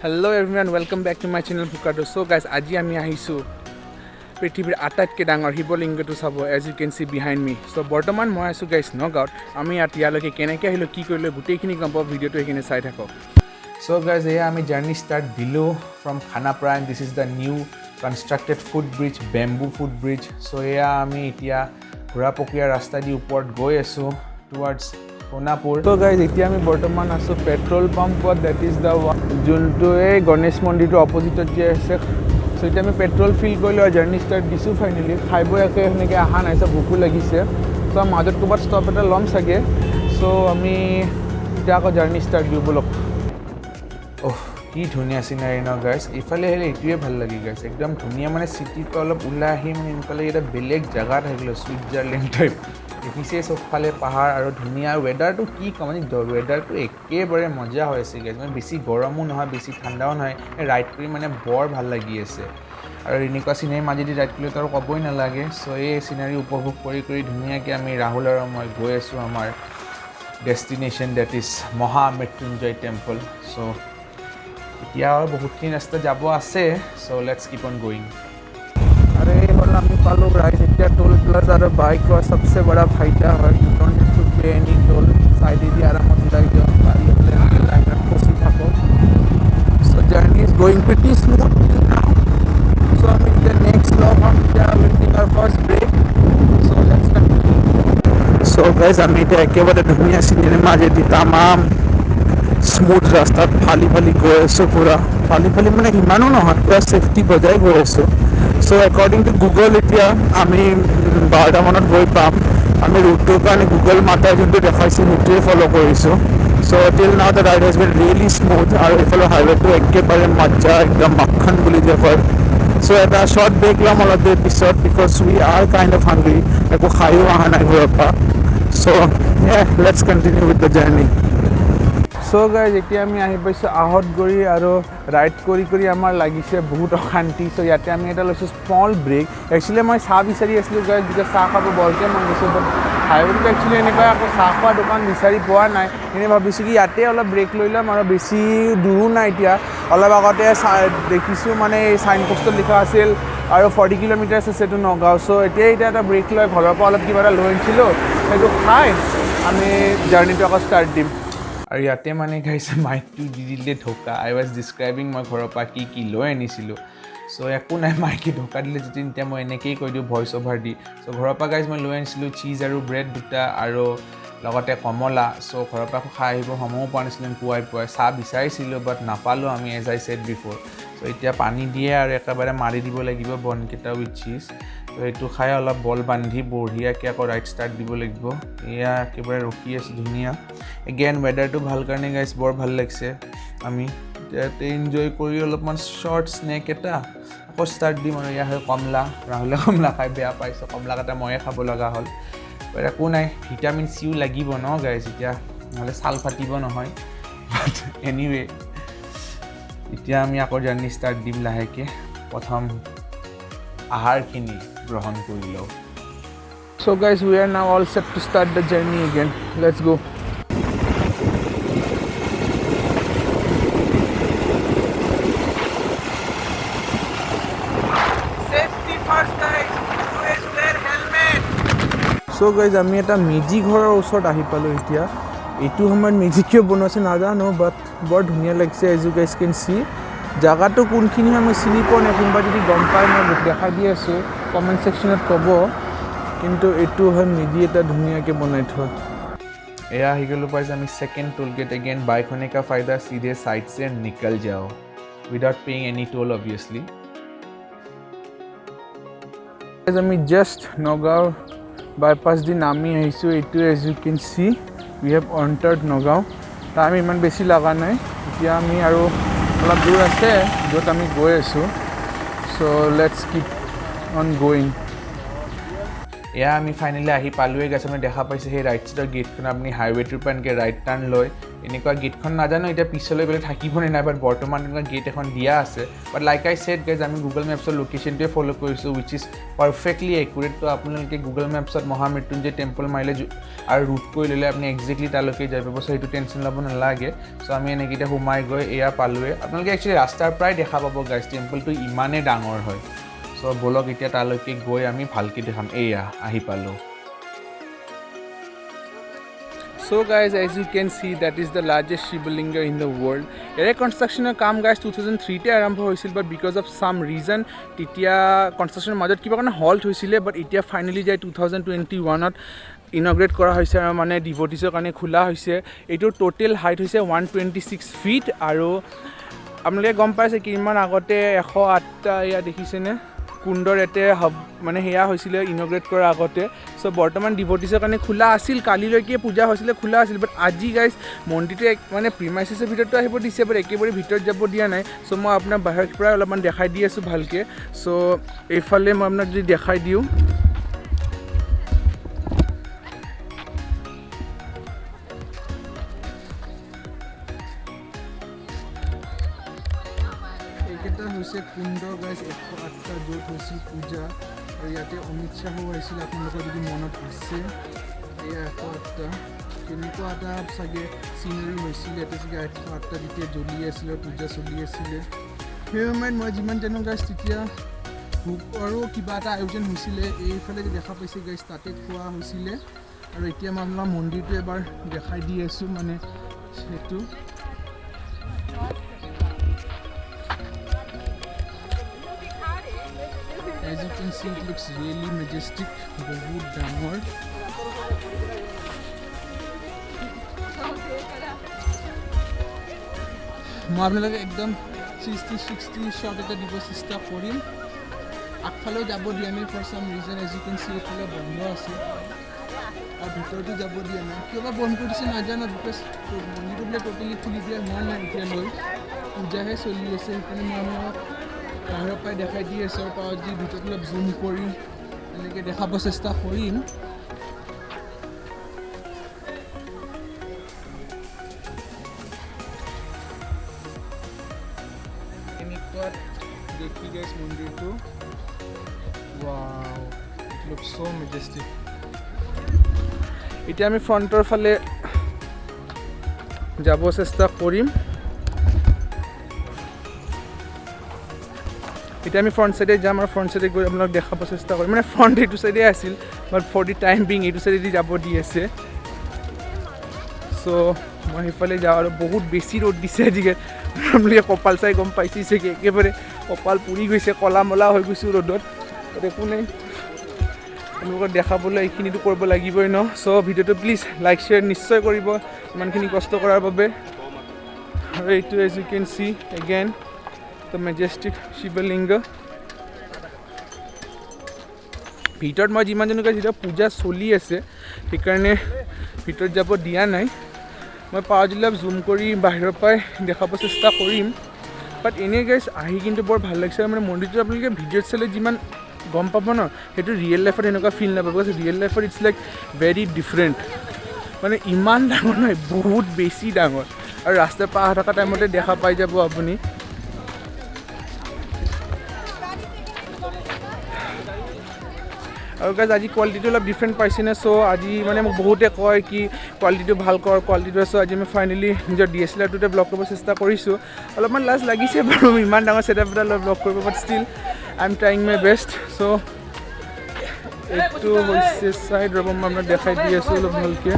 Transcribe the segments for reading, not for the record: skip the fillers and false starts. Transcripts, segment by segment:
Hello everyone, welcome back to my channel Fukado. So guys, আজি আমি আহিছো পৃথিৱীৰ আটাইতকৈ ডাঙৰ শিৱলিংগটো চাব as you can see behind me. So বৰ্তমান মই আছো guys নগাঁৱত. আমি ইয়ালৈকে কেনেকৈ আহিলো কি কৰিলো গোটেইখিনি গম পাব ভিডিঅ'টো এইখিনি চাই থাকক. So guys, এয়া আমি জাৰ্নি ষ্টাৰ্ট দিলো from Khanapara and this is the new constructed footbridge, bamboo footbridge. So এয়া আমি এতিয়া ঘোঁৰাপকীয়া ৰাস্তা দি ওপৰত গৈ আছো towards সোণাপুৰ. So guys, এতিয়া আমি বৰ্তমান আছো পেট্ৰল পাম্পত, that is the যোনটো এই গণেশ মন্দিৰটো অপজিটত যে আছে. So এতিয়া আমি পেট্ৰল ফিল কৰিলো আৰু জাৰ্নি ষ্টাৰ্ট দিছোঁ ফাইনেলি. খাই বৈ সেনেকৈ অহা নাই, চব ভোকো লাগিছে. চ' মাজত ক'ৰবাত ষ্টপ এটা ল'ম চাগে. চ' আমি এতিয়া আকৌ জাৰ্নি ষ্টাৰ্ট দিওঁ বলক. কি ধুনীয়া চিনাৰী ন গাইছ, ইফালে আহিলে এইটোৱে ভাল লাগে গাইছ, একদম ধুনীয়া মানে চিটিটো অলপ ওলাই আহি মানে ইফালে এটা বেলেগ জেগা থাকিলে ছুইজাৰলেণ্ড টাইপ দেখিছে, চবফালে পাহাৰ আৰু ধুনীয়া ৱেডাৰটো কি ক'ম মানে ৱেডাৰটো একেবাৰে মজা হৈ আছে গাইছ, মানে বেছি গৰমো নহয় বেছি ঠাণ্ডাও নহয়, ৰাইড কৰি মানে বৰ ভাল লাগি আছে আৰু এনেকুৱা চিনাৰী মাজেদি ৰাইড কৰিলে আৰু ক'বই নালাগে. চ' এই চিনাৰী উপভোগ কৰি ধুনীয়াকৈ আমি ৰাহুল আৰু মই গৈ আছোঁ আমাৰ destination, that is Mahamrityunjay temple. So' এতিয়া আৰু বহুতখিনি ৰাস্তা যাব আছে. So' let's keep on going. अरे হ'ল আমি পালোঁ ৰাইট. এতিয়া টোল প্লাজা আৰু বাইক হোৱা সবচে বড়া ফাইদা হয়, you don't have to pay any toll. চাইডেদি আৰামত ওলাই যাওঁ, গাড়ী হ'লে লাইনত ফচি থাকোঁ. So' journey is going pretty smooth now. So' আমি এতিয়া নেক্সট লগ হ'ম, এতিয়া will take our first break. So' let's continue. So' guys আমি এতিয়া একেবাৰে ধুনীয়া চিনেৰী মাজেদি তামাম স্মুথ ৰাস্তাত ফালি গৈ আছোঁ, পূৰা ফালি মানে ইমানো নহয়, পূৰা ছেফটি বজাই গৈ আছোঁ. চ' একৰ্ডিং টু গুগল এতিয়া আমি 12টামানত গৈ পাম. আমি ৰুটটোৰ কাৰণে গুগল মাতাই যোনটো দেখাইছে সেইটোৱে ফ'ল' কৰিছোঁ. So' till now the ride has been really smooth আৰু এইফালৰ হাইৱেটো একেবাৰে মজা, একদম মাখন বুলি যে কয়. চ' এটা শ্বৰ্ট ব্ৰেক ল'ম অলপ দেৰি পিছত, because we are kind of hungry, একো খায়ো অহা নাই ঘৰৰ পৰা. So' let's continue with the journey. So' guys এতিয়া আমি আহি পাইছোঁ আহতগুৰি আৰু ৰাইড কৰি আমাৰ লাগিছে বহুত অশান্তি. চ' ইয়াতে আমি এটা লৈছোঁ স্মল ব্ৰেক. একচুৱেলি মই চাহ বিচাৰি আছিলোঁ গাইজ, যেতিয়া চাহ খাব বৰকৈ মন গৈছে, বাট হাইৱেটোত একচুৱেলি এনেকুৱা আকৌ চাহ খোৱা দোকান বিচাৰি পোৱা নাই. এনেই ভাবিছোঁ কি ইয়াতে অলপ ব্ৰেক লৈ ল'ম আৰু বেছি দূৰো নাই. এতিয়া অলপ আগতে দেখিছোঁ মানে এই চাইনপোষ্টত লিখা আছিল আৰু 40 কিলোমিটাৰ্ছ আছে এইটো নগাঁও. চ' এতিয়া এটা ব্ৰেক লৈ ঘৰৰ পৰা অলপ কিবা এটা লৈ আনিছিলোঁ, সেইটো খাই আমি জাৰ্ণিটো আকৌ ষ্টাৰ্ট দিম. আৰু ইয়াতে মানে গাইছে মাইকটো দি দিলে ঢোকা. আই ৱাজ ডিছক্ৰাইবিং মই ঘৰৰ পৰা কি লৈ আনিছিলোঁ. চ' একো নাই, মাইকে ঢোকা দিলে যেতিয়া এতিয়া মই এনেকৈয়ে কৈ দিওঁ ভইচ অভাৰ দি. চ' ঘৰৰ পৰা গাইজ মই লৈ আনিছিলোঁ চীজ আৰু ব্ৰেড দুটা আৰু লগতে কমলা. চ' ঘৰৰ পৰা খাই আহিব সময়ো পোৱা নাছিলোঁ, পুৱাই চাহ বিচাৰিছিলোঁ বাট নাপালোঁ আমি, এজ আই ছেড বিফ'ৰ. চ' এতিয়া পানী দিয়ে আৰু একেবাৰে মাৰি দিব লাগিব বনকেইটা উইথ চীজ. ত' সেইটো খাই অলপ বল বান্ধি বঢ়িয়াকৈ আকৌ ৰাইড ষ্টাৰ্ট দিব লাগিব. এয়া একেবাৰে ৰখি আছোঁ ধুনীয়া. এগেইন ৱেডাৰটো ভাল কাৰণে গাইজ বৰ ভাল লাগিছে. আমি ইয়াতে এনজয় কৰি অলপমান শ্বৰ্ট স্নেক এটা আকৌ ষ্টাৰ্ট দিম. আৰু এয়া হয় কমলা. ৰাহুলে কমলা খাই বেয়া পাইছোঁ, কমলাকেইটা ময়ে খাব লগা হ'ল. বাট একো নাই, ভিটামিন চিও লাগিব ন গাইজ এতিয়া, নহ'লে ছাল ফাটিব নহয়. বাট এনিৱে এতিয়া আমি আকৌ জাৰ্নি ষ্টাৰ্ট দিম লাহেকৈ. প্ৰথম আহাৰখিনি গ্ৰহণ কৰি লওঁ. So' guys we are now all set to start the journey again. Let's go. So' guys আমি এটা মেজি ঘৰৰ ওচৰত আহি পালোঁ এতিয়া. এইটো সময়ত মেজি কিয় বনাইছে নাজানো, বাট বৰ ধুনীয়া লাগিছে. As you guys can see, জেগাটো কোনখিনি হয় মই চিনি পোৱা নাই, কোনোবা যদি গম পাই মই দেখাই দি আছোঁ, কমেণ্ট ছেকশ্যনত ক'ব. কিন্তু এইটো হয় মেজি এটা ধুনীয়াকৈ বনাই থোৱা. এয়া আহি গ'লোঁ পাইছে আমি second toll gate. Again bike होने का फ़ायदा, सीधे साइड से निकल जाओ without paying any toll obviously. আমি জাষ্ট নগাঁও বাইপাছ দি নামি আহিছোঁ. এইটো as you can see we have entered Nagaon. Time ইমান বেছি লগা নাই, এতিয়া আমি আৰু অলপ দূৰ আছে য'ত আমি গৈ আছোঁ. চ' লেটছ কিপ অন গোয়িং. এয়া আমি ফাইনেলি আহি পালোঁৱে গাইছ আপুনি দেখা পাইছে সেই ৰাইট ছাইডৰ গেটখন আপুনি হাইৱেটোৰ পৰা এনেকৈ ৰাইট টাৰ্ণ লৈ এনেকুৱা গেটখন নাজানো এতিয়া পিছলৈ গ'লে থাকিব নে নাই বাট বৰ্তমান এনেকুৱা গেট এখন দিয়া আছে বাট লাইক আই ছেড গাইজ আমি গুগল মেপছৰ লোকেশ্যনটোৱে ফ'ল' কৰিছোঁ উইচ ইজ পাৰফেক্টলি একুৰেট তো আপোনালোকে গুগল মেপছত মহামৃত্যুঞ্জয় টেম্পল মাৰিলে আৰু ৰুট কৰি ল'লে আপুনি এক্সেক্টলি তালৈকে যাই পাব চ' সেইটো টেনশ্যন ল'ব নালাগে চ' আমি এনেকৈ এতিয়া সোমাই গৈ এয়া পালোঁৱে আপোনালোকে একচুৱেলি ৰাস্তাৰ পৰাই দেখা পাব গাইজ টেম্পলটো ইমানেই ডাঙৰ হয় চ' ব'লক এতিয়া তালৈকে গৈ আমি ভালকৈ দেখাম এয়া আহি পালোঁ So guys, as you can see, that is the largest Shivalinga in the world. Ere construction কাম guys 2003 তে আৰম্ভ হৈছিল but because of some reason তেতিয়া construction মাজত কিবা কাৰণে halt হৈছিলে but এতিয়া finally যাই 2021 ত ইনগ্ৰেট কৰা হৈছে আৰু মানে ডিভোটিছৰ কাৰণে খোলা হৈছে এইটো টোটেল হাইট হৈছে 126 ফিট আৰু আপোনালোকে গম পাইছে কিমান আগতে 108টা ইয়া দেখিছেনে কুণ্ডৰ এতে মানে সেয়া হৈছিলে ইনগ্ৰেট কৰাৰ আগতে চ' বৰ্তমান ডিভোটিছৰ কাৰণে খোলা আছিল কালিলৈকে পূজা হৈছিলে খোলা আছিল বাট আজি গাইজ মন্দিৰটো মানে প্ৰিমাইচেছৰ ভিতৰতো আহিব দিছে বাট একেবাৰে ভিতৰত যাব দিয়া নাই চ' মই আপোনাক বাহিৰৰ পৰা অলপমান দেখাই দি আছোঁ ভালকৈ চ' এইফালে মই আপোনাক যদি দেখাই দিওঁ এইকেইটা হৈছে কুণ্ড গাইজ 108টা য'ত হৈছিল পূজা আৰু ইয়াতে অমিত শ্বাহো আহিছিল আপোনালোকৰ যদি মনত আছে এয়া 108টা কেনেকুৱা এটা চাগে চিনেৰী হৈছিল ইয়াতে চাগে 108টা যেতিয়া জ্বলি আছিলে পূজা চলি আছিলে সেই সময়ত মই যিমান জানো গাইজ তেতিয়া আৰু কিবা এটা আয়োজন হৈছিলে এইফালে দেখা পাইছে গাইজ তাতে খোৱা হৈছিলে আৰু এতিয়া মই আপোনাৰ মন্দিৰটো এবাৰ দেখাই দি আছোঁ মানে সেইটো As you can see, it looks really majestic, বহুত ডাঙৰ মই আপোনালোকে একদম 60 শ্বট এটা দিব চেষ্টা কৰিম আগফালেও যাব দিয়া নাই for some reason as you can see এইফালে বন্ধ আছে আৰু ভিতৰতো যাব দিয়া নাই কিয় বা বন্ধ কৰি দিছে নাজানো বিকজ মন্দিৰটো বোলে টোটেলি খুলি দিয়া হোৱা নাই এতিয়ালৈ পূজাহে চলি আছে সেইকাৰণে মই আপোনাক বাহিৰৰ পৰাই দেখাই দি আছোঁ আৰু পাৱাৰ দি ভিতৰত অলপ জুম কৰি এনেকৈ দেখাব চেষ্টা কৰিম এনেকুৱা দেখি গাইছ মন্দিৰটো wow it looks so' majestic এতিয়া আমি ফ্ৰণ্টৰ ফালে যাব চেষ্টা কৰিম এতিয়া আমি ফ্ৰণ্ট চাইডে যাম আৰু ফ্ৰণ্ট চাইডে গৈ আপোনাক দেখাব চেষ্টা কৰিম মানে ফ্ৰণ্ট এইটো চাইডে আছিল বাট ফৰ দি টাইম বিং এইটো চাইডেদি যাব দি আছে চ' মই সেইফালে যাওঁ আৰু বহুত বেছি ৰ'দ দিছে আজিকালি আপোনালোকে কপাল চাই গম পাইছে চাগে একেবাৰে কপাল পুৰি গৈছে কলা মলা হৈ গৈছোঁ ৰ'দত একো নাই আপোনালোকক দেখাবলৈ এইখিনিতো কৰিব লাগিবই ন চ' ভিডিঅ'টো প্লিজ লাইক শ্বেয়াৰ নিশ্চয় কৰিব ইমানখিনি কষ্ট কৰাৰ বাবে আৰু এইটো as you can see again the majestic Shivling ভিতৰত মই যিমান জানো যেতিয়া পূজা চলি আছে সেইকাৰণে ভিতৰত যাব দিয়া নাই মই পাৱাৰ দিলে জুম কৰি বাহিৰৰ পৰাই দেখাব চেষ্টা কৰিম বাট এনেই গাইজ আহি কিন্তু বৰ ভাল লাগিছে মানে মন্দিৰটো আপোনালোকে ভিডিঅ'ত চালে যিমান গম পাব ন সেইটো ৰিয়েল লাইফত এনেকুৱা ফিল নাপাব ৰিয়েল লাইফত ইটছ লাইক ভেৰি ডিফাৰেণ্ট মানে ইমান ডাঙৰ নহয় বহুত বেছি ডাঙৰ আৰু ৰাস্তাৰ পাৰ হৈ থকা টাইমতে দেখা পাই যাব আপুনি আৰু গাইজ আজি কোৱালিটিটো অলপ ডিফাৰেণ্ট পাইছেনে চ' আজি মানে মোক বহুতে কয় কি কোৱালিটিটো ভাল কৰ কোৱালিটিটো চ' আজি মই ফাইনেলি নিজৰ DSLR-টোতে ব্লগ কৰিব চেষ্টা কৰিছোঁ অলপমান লাজ লাগিছে বাৰু ইমান ডাঙৰ ছেটআপ এটা লৈ ব্লগ কৰিব but still I am trying my best so' এইটো হৈছে চাইড ৰ'ব মই আপোনাক দেখাই দি আছোঁ অলপ ভালকৈ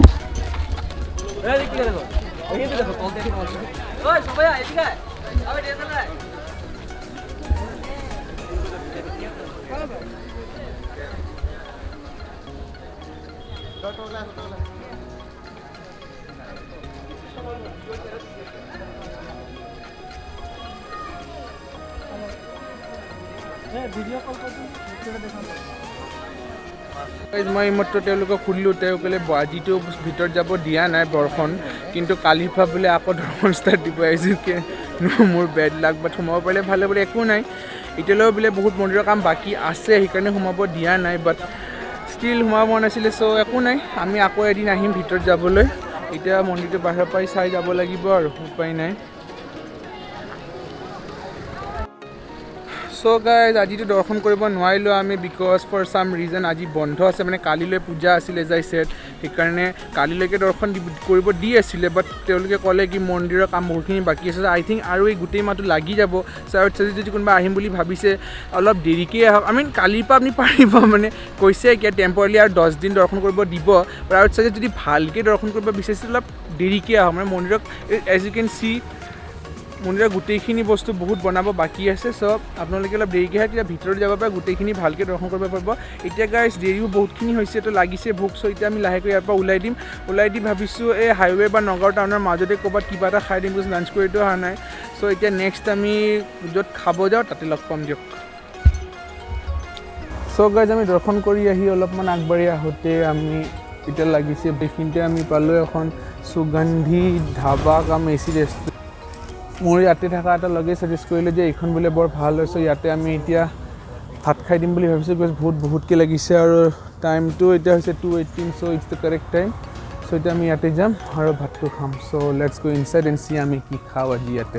মই এইমাত্ৰ তেওঁলোকক সুধিলোঁ তেওঁলোকে আজিতো ভিতৰত যাব দিয়া নাই বৰষুণ কিন্তু কালিৰ পৰা বোলে আকৌ দৰ্শন ষ্টাৰ্ট দিব আহিছে মোৰ বেড লাক বাট সোমাব পাৰিলে ভালে বোলে একো নাই এতিয়ালৈও বোলে বহুত মন্দিৰৰ কাম বাকী আছে সেইকাৰণে সোমাব দিয়া নাই বাট ষ্টিল সোমাব মন আছিলে চ' একো নাই আমি আকৌ এদিন আহিম ভিতৰত যাবলৈ এতিয়া মন্দিৰটো বাহিৰৰ পৰাই চাই যাব লাগিব আৰু উপায় নাই চ' গাইজ আজিতো দৰ্শন কৰিব নোৱাৰিলোঁ আমি বিকজ ফৰ চাম ৰিজন আজি বন্ধ আছে মানে কালিলৈ পূজা আছিলে যাই ছেট সেইকাৰণে কালিলৈকে দৰ্শন কৰিব দি আছিলে বাট তেওঁলোকে ক'লে কি মন্দিৰৰ কাম বহুতখিনি বাকী আছে আই থিংক আৰু এই গোটেই মাহটো লাগি যাব চ' যদি কোনোবা আহিম বুলি ভাবিছে অলপ দেৰিকৈ আহক আই মিন কালিৰ পৰা আপুনি পাৰিব মানে কৈছে কি টেম্পৰাৰী আৰু 10 দিন দৰ্শন কৰিব দিব আৰু চাগে যদি ভালকৈ দৰ্শন কৰিব বিচাৰিছে অলপ দেৰিকৈ আহক মানে মন্দিৰক এজ ইউ কেন চি মন্দিৰৰ গোটেইখিনি বস্তু বহুত বনাব বাকী আছে চব আপোনালোকে অলপ দেৰিকৈ আহে তেতিয়া ভিতৰত যাব পাৰে গোটেইখিনি ভালকৈ দৰ্শন কৰিব পাৰিব এতিয়া গাইজ দেৰিও বহুতখিনি হৈছে তো লাগিছে ভোক চ' এতিয়া আমি লাহেকৈ ইয়াৰ পৰা ওলাই দি ভাবিছোঁ এই হাইৱে বা নগাঁও টাউনৰ মাজতে ক'ৰবাত কিবা এটা খাই দিম বিকজ লাঞ্চ কৰিতো অহা নাই চ' এতিয়া নেক্সট আমি য'ত খাব যাওঁ তাতে লগ পাম দিয়ক চ' গাইজ আমি দৰ্শন কৰি আহি অলপমান আগবাঢ়ি আহোঁতে আমি এতিয়া লাগিছে এইখিনিতে আমি পালোঁ এখন সুগন্ধি ধাবা কাম এচি ৰেষ্টুৰেণ্ট মোৰ ইয়াতে থকা এটা লগে ছাজেষ্ট কৰিলে যে এইখন বোলে বৰ ভাল হৈছে ইয়াতে আমি এতিয়া ভাত খাই দিম বুলি ভাবিছোঁ বিকজ বহুতকৈ লাগিছে আৰু টাইমটো এতিয়া হৈছে 2:18 so' it's the correct time so' এতিয়া আমি ইয়াতে যাম আৰু ভাতটো খাম so' let's go inside and see আমি কি খাওঁ আজি ইয়াতে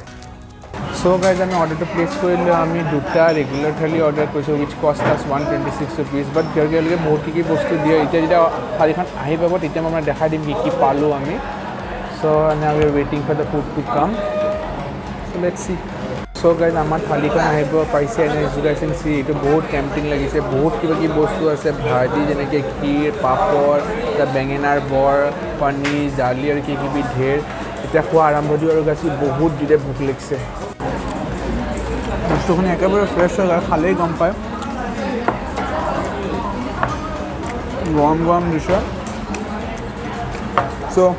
চ' গাইজ আমি অৰ্ডাৰটো প্লেচ কৰিলোঁ আমি দুটা ৰেগুলাৰ থালি অৰ্ডাৰ কৰিছোঁ উইচ কষ্ট আছ 126 ৰুপিজ বাট তেওঁলোকে বহুত কি বস্তু দিয়ে এতিয়া যেতিয়া থালিখন আহি পাব তেতিয়া মই মানে দেখাই দিম কি পালোঁ আমি চ' নাও উই আৰ ৱেইটিং for the food to come let's see so guys আমাৰ থালিখন আহিব পাইছে এনে জুগাইছেন চি এইটো বহুত টেম্পটিং লাগিছে বহুত কিবা কিবি বস্তু আছে ভাজি যেনেকৈ ক্ষীৰ পাপৰ বেঙেনাৰ বৰ পনীৰ দালি আৰু কিবি ঢেৰ এতিয়া খোৱা আৰম্ভ দিওঁ আৰু গাছি বহুত জোৰে ভোক লাগিছে বস্তুখিনি একেবাৰে ফ্ৰেছ হয় আৰু খালেই গম পায় গৰম দিছে চ'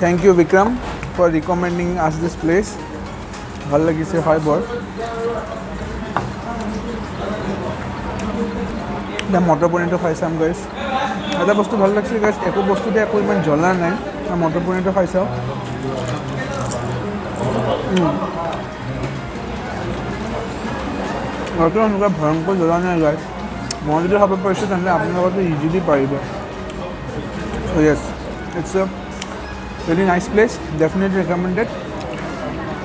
থেংক ইউ বিক্ৰম ফৰ ৰিকমেণ্ডিং আছ দিছ প্লেচ ভাল লাগিছে হয় বৰ এতিয়া মটৰ পনীৰটো খাই চাম গাইছ এটা বস্তু ভাল লাগিছে গাইছ একো বস্তুতে একো ইমান জ্বলা নাই মটৰ পনীৰটো খাই চাওঁ হয়তো এনেকুৱা ভয়ংকৰ জ্বলা নাই গাইছ মই যদি খাব পাৰিছোঁ তেনেহ'লে আপোনালোকতো ইজিলি পাৰিব yes it's a very nice place definitely recommended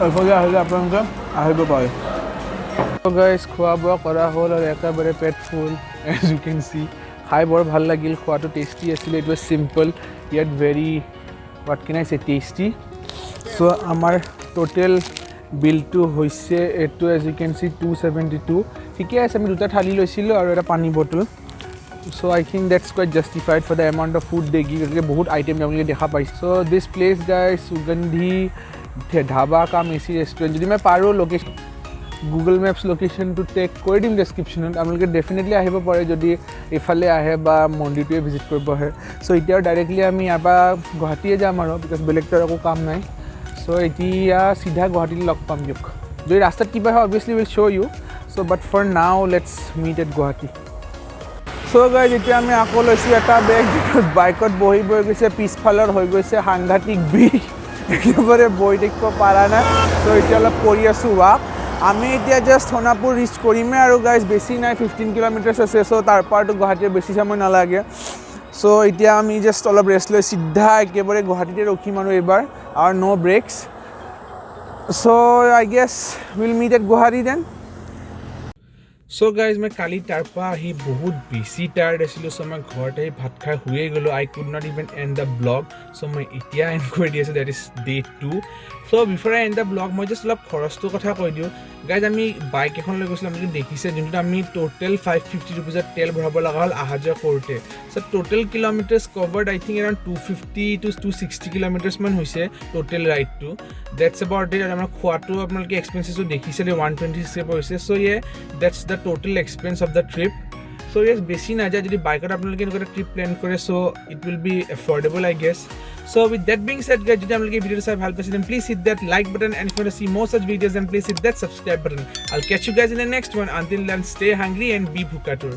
এইফালে আহিলে আপোনালোকে আহিব পাৰে গাইজ খোৱা বোৱা কৰা হ'ল আৰু একেবাৰে পেট full as you can see খাই বৰ ভাল লাগিল খোৱাটো টেষ্টি আছিলে ইট ৱাজ চিম্পল ইয়াত very what can I say tasty চ' আমাৰ টোটেল বিলটো হৈছে এইটো এজ ইউ কেন চি 272 ঠিকে আছে আমি দুটা থালি লৈছিলোঁ আৰু এটা পানী bottle so' I think that's quite justified for the amount of food they give গতিকে বহুত আইটেম আপোনালোকে দেখা পাইছে চ' দিছ প্লেচ গাইজ সুগন্ধি ধাবা কাম এচি ৰেষ্টুৰেণ্ট যদি মই পাৰোঁ লোকেশ্যন গুগল মেপছ লোকেশ্যনটো টেগ কৰি দিম ডেছক্ৰিপশ্যনত আপোনালোকে ডেফিনেটলি আহিব পাৰে যদি এইফালে আহে বা মন্দিৰটোৱে ভিজিট কৰিব আহে চ' এতিয়া ডাইৰেক্টলি আমি ইয়াৰ পৰা গুৱাহাটীয়ে যাম আৰু বিকজ বেলেগটো একো কাম নাই চ' এতিয়া চিধা গুৱাহাটীলৈ লগ পাম দিয়ক যদি ৰাস্তাত কিবা হয় obviously will show' you so' but for now let's meet at Guwahati so' guys এতিয়া আমি আকৌ লৈছোঁ এটা বেগ বাইকত বহি গৈছে পিছফালৰ হৈ গৈছে সাংঘাতিক বিষ একেবাৰে বহি থাকিব পৰা নাই চ' এতিয়া অলপ কৰি আছোঁ ৱাক আমি এতিয়া জাষ্ট সোণাপুৰ ৰিচ কৰিমেই আৰু গাইজ বেছি নাই 15 কিলোমিটাৰ্ছ আছে চ' তাৰ পৰাতো গুৱাহাটীৰ বেছি সময় নালাগে চ' এতিয়া আমি জাষ্ট অলপ ৰেষ্ট লৈ চিধা একেবাৰে গুৱাহাটীতে ৰখিম আৰু এইবাৰ আৰু no' breaks so' I guess will meet at Guwahati then so' guys মই কালি তাৰ পৰা আহি বহুত বেছি টায়াৰ্ড আছিলোঁ চ' মই ঘৰত আহি ভাত খাই শুয়ে গ'লোঁ I could not even end the blog so' মই এতিয়া এণ্ড কৰি দি আছোঁ that is day 2 so' before I end the blog মই জাষ্ট অলপ খৰচটোৰ কথা কৈ দিওঁ গাইজ আমি বাইক এখন লৈ গৈছিলোঁ আপুনি দেখিছে যোনটোত আমি টোটেল 550 ৰুপিজত তেল ভৰাব লগা হ'ল অহা যোৱা কৰোঁতে so' total kilometres covered I think around 250 to 260 কিলোমিটাৰ্ছমান হৈছে টোটেল ৰাইডটো ডেটছ এবাউট ইট আৰু আমাৰ খোৱাটো আপোনালোকে এক্সপেঞ্চেছটো দেখিছিলে 126 পৰিছে চ' ইয়ে that's the total expense of the trip so' yes বেছি নাযায় যদি বাইকত আপোনালোকে এনেকুৱা এটা ট্ৰিপ প্লেন কৰে so' it will be affordable I guess so' with that being said guys যদি আপোনালোকে ভিডিঅ'টো চাই ভাল পাইছে then please hit that like button and for see more such videos then please hit that subscribe button. I'll catch you guys in the next one. Until then, stay hungry and be bhukatur.